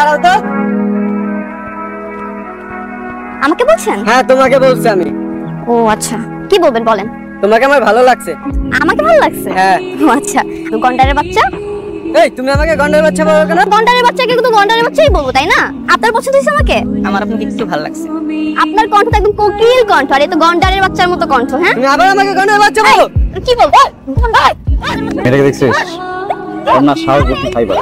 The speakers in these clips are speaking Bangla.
দাঁড়াও তো। আমাকে বলছেন? হ্যাঁ তোমাকে বলছি আমি। ও আচ্ছা, কি বলবেন বলেন। তোমাকে আমার ভালো লাগছে। আমাকে ভালো লাগছে? হ্যাঁ। ও আচ্ছা, গন্ডারের বাচ্চা। এই তুমি আমাকে গন্ডারের বাচ্চা বলো কেন? গন্ডারের বাচ্চাকে কিন্তু গন্ডারের বাচ্চাই বলবো, তাই না? আপনার পছন্দ হয়েছে আমাকে? আমার আপনাকে একটু ভালো লাগছে। আপনার কণ্ঠটা একদম কোকিল কণ্ঠ, আর এই তো গন্ডারের বাচ্চার মতো কণ্ঠ। হ্যাঁ, তুমি আবার আমাকে গন্ডারের বাচ্চা বলো? কি বলবো? মেয়েটাকে দেখছিস? ওর না সাহস বুদ্ধি ফাইবার।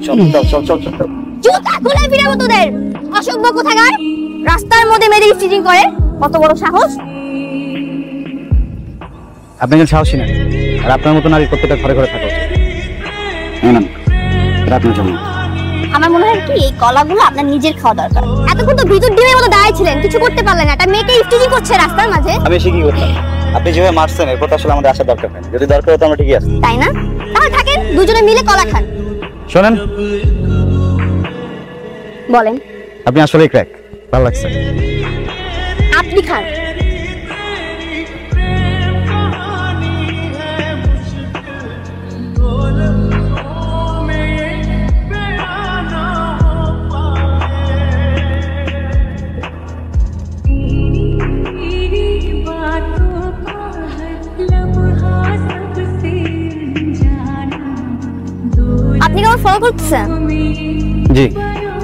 চল চল চল চল চল। জুতা খুলে ফিরাবো তোদের, অসভ্য কোথাকার। রাস্তার মধ্যে মেয়েদের স্টিচিং করে, কত বড় সাহস। আপনি একজন সাহসী না, আর আপনার মতো নারী প্রত্যেকটা ঘরে ঘরে থাকা উচিত। না এটা আপনার জন্য। আমার মনে হয় কি এই কলাগুলো আপনার নিজের খাওয়া দরকার। এতক্ষণ তো ভিতর ডিমের মতো দাঁড়িয়ে ছিলেন, কিছু করতে পারলেন না। একটা মেয়েকে স্টিচিং করছে রাস্তার মাঝে। আমি এসে কি করতাম? আপনি যেভাবে মারছেন এরপর তো আসলে আমাদের আসার দরকার নেই। যদি দরকার হতো আমরা ঠিকই আসতাম, তাই না? তাহলে থাকেন, দুজনে মিলে কলা খান। শোনেন, বলেন। আপনি আসলে ক্র্যাক, ভালো লাগছে। আপনি খান। আপনি কি আমার ফলো করতেছেন? জি।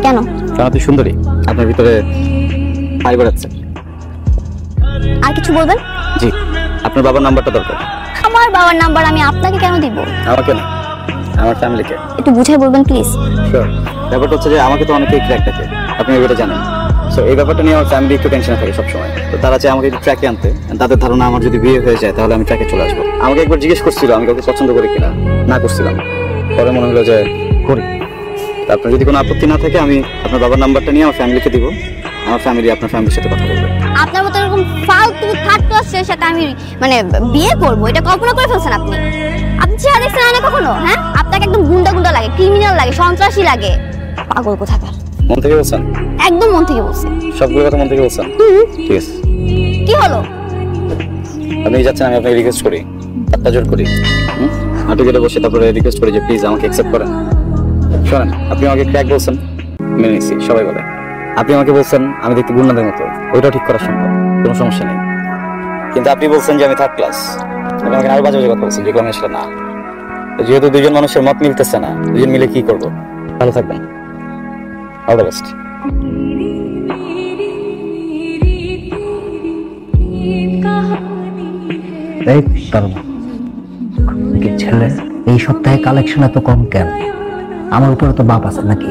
কেন? কারণ আপনি সুন্দরী, আপনার ভিতরে ফাইবার আছে। আর কিছু বলবেন? জি, আপনার বাবার নাম্বারটা দরকার। আমার বাবার নাম্বার আমি আপনাকে কেন দিব? আমাকে না, আমার ফ্যামিলিকে। একটু বুঝাই বলবেন প্লিজ। শিওর। ব্যাপারটা হচ্ছে যে আমাকে তো অনেকেই ক্র্যাক ডাকে, আপনি এটা জানেন। সো এই ব্যাপারটা নিয়ে আমার ফ্যামিলি একটু টেনশনে থাকে সবসময়। তো তারা চায় আমাকে একটু ট্র্যাকে আনতে। তাদের ধারণা আমার যদি বিয়ে হয়ে যায় তাহলে আমি ট্র্যাকে চলে আসবো। আমাকে একবার জিজ্ঞেস করছিল আমি কাউকে পছন্দ করি কিনা, না করছিলাম। পরে মনে হলো যে করি। আপনার যদি কোনো আপত্তি না থাকে আমি আপনার বাবার নাম্বারটা নিয়ে আমার ফ্যামিলিকে দিব। আমার ফ্যামিলি আপনার ফ্যামিলির সাথে কথা বলবে। আপনার মতো এরকম ফালতু থার্ড ক্লাসের সাথে আমি মানে বিয়ে করব, এটা কল্পনা করে ফেলছেন আপনি। আপনি চেহারা দেখছেন না কখনো? হ্যাঁ, আপনাকে একদম গুন্ডা গুন্ডা লাগে, ক্রিমিনাল লাগে, সন্ত্রাসী লাগে। পাগল কোথাকার। মন থেকে বলছেন? একদম মন থেকে বলছি। সবগুলো কথা মন থেকে বলছেন? ঠিক আছে। কি হলো? আপনি যাচ্ছেন, আমি আপনাকে রিকোয়েস্ট করি, হাতটা জোর করি, হাঁটু গেলে বসে তারপরে রিকোয়েস্ট করি যে প্লিজ আমাকে অ্যাকসেপ্ট করেন। শোনেন, আপনি আমাকে ক্র্যাক বলছেন, মেনে নিচ্ছি, সবাই বলে। আপনি আমাকে বলছেন আমি দেখতে গুন্ডাদের মতো, ওইটাও ঠিক করা সম্ভব, কোনো সমস্যা নেই। কিন্তু আপনি বলছেন যে আমি থার্ড ক্লাস, আপনি আমাকে আরো বাজে বাজে কথা বলছেন, যেগুলো আমি আসলে না। যেহেতু দুজন মানুষের মত মিলতেছে না, দুজন মিলে কি করবো? ভালো থাকবেন, অল দ্য বেস্ট। ছেলে এই সপ্তাহে কালেকশন এত কম কেন? আমার উপরে তো বাপ আছে নাকি?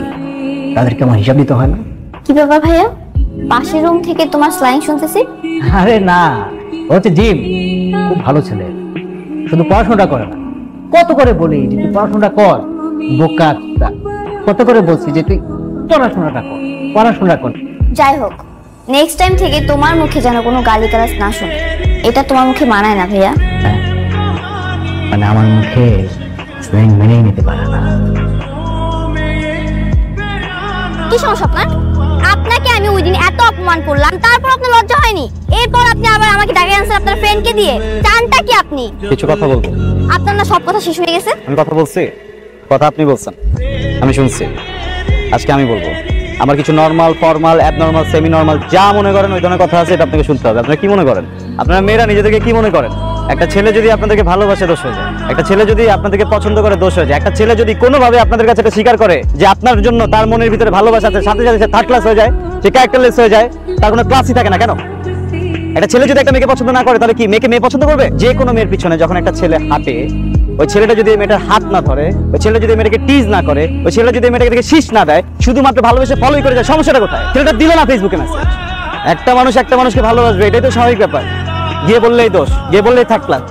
তাদেরকে আমার হিসাব দিতে হয় না? কি ব্যাপার ভাইয়া, পাশের রুম থেকে তোমার স্লাইং শুনতেছি? আরে না, ও হচ্ছে জিম, খুব ভালো ছেলে, শুধু পড়াশোনাটা করে না। কত করে বলি যে তুই পড়াশোনাটা কর, বোকা। কত করে বলছি যে তুই পড়াশোনাটা কর, পড়াশোনা কর। যাই হোক, নেক্সট টাইম থেকে তোমার মুখে যেন কোনো গালিগালাজ না শুনে, এটা তোমার মুখে মানায় না ভাইয়া। মানে আমার মুখে স্ল্যাং মেনেই নিতে পারে না। কি সমস্যা আপনার? আপনাকে আমি ওই দিন এত অপমান করলাম, তারপর আপনার লজ্জা হয়নি? এরপর আপনি আবার আমাকে ডাকে আনছেন আপনার ফ্রেন্ডকে দিয়ে। চানটা কি আপনি? কিছু কথা বলবো। আপনার না সব কথা শেষ হয়ে গেছে? আমি কথা বলছি, কথা আপনি বলছেন, আমি শুনছি। আজকে আমি বলবো। আমার কিছু normal, formal, abnormal, semi normal যা মনে করেন ওই ধরনের কথা আছে, এটা আপনাকে শুনতে হবে। আপনারা কি মনে করেন? আপনারা মেয়েরা নিজেদেরকে কি মনে করেন? একটা ছেলে যদি আপনাদেরকে ভালোবাসে দোষ হয়ে যায়, একটা ছেলে যদি আপনাদেরকে পছন্দ করে দোষ হয়ে যায়, একটা ছেলে যদি কোনোভাবে আপনাদের কাছে এটা স্বীকার করে যে আপনার জন্য তার মনের ভিতরে ভালোবাসা আছে, সাথে সাথে সে থার্ড ক্লাস হয়ে যায়, সে ক্যারেক্টারলেস হয়ে যায়, তার কোনো ক্লাসই থাকে না। কেন? একটা ছেলে যদি একটা মেয়েকে পছন্দ না করে তাহলে কি মেয়েকে মেয়ে পছন্দ করবে? যে কোনো মেয়ের পিছনে যখন একটা ছেলে হাঁটে, ওই ছেলেটা যদি মেয়েটার হাত না ধরে, ওই ছেলে যদি মেয়েটাকে টিজ না করে, ওই ছেলে যদি মেয়েটাকে শীষ না দেয়, শুধুমাত্র ভালোবেসে ফলোই করে যায়, সমস্যাটা কোথায়? ছেলেটা দিল না ফেসবুকে মেসেজ। একটা মানুষ একটা মানুষকে ভালোবাসবে, এটাই তো স্বাভাবিক ব্যাপার। গিয়ে বললেই দোষ, গিয়ে বললেই থার্ড ক্লাস।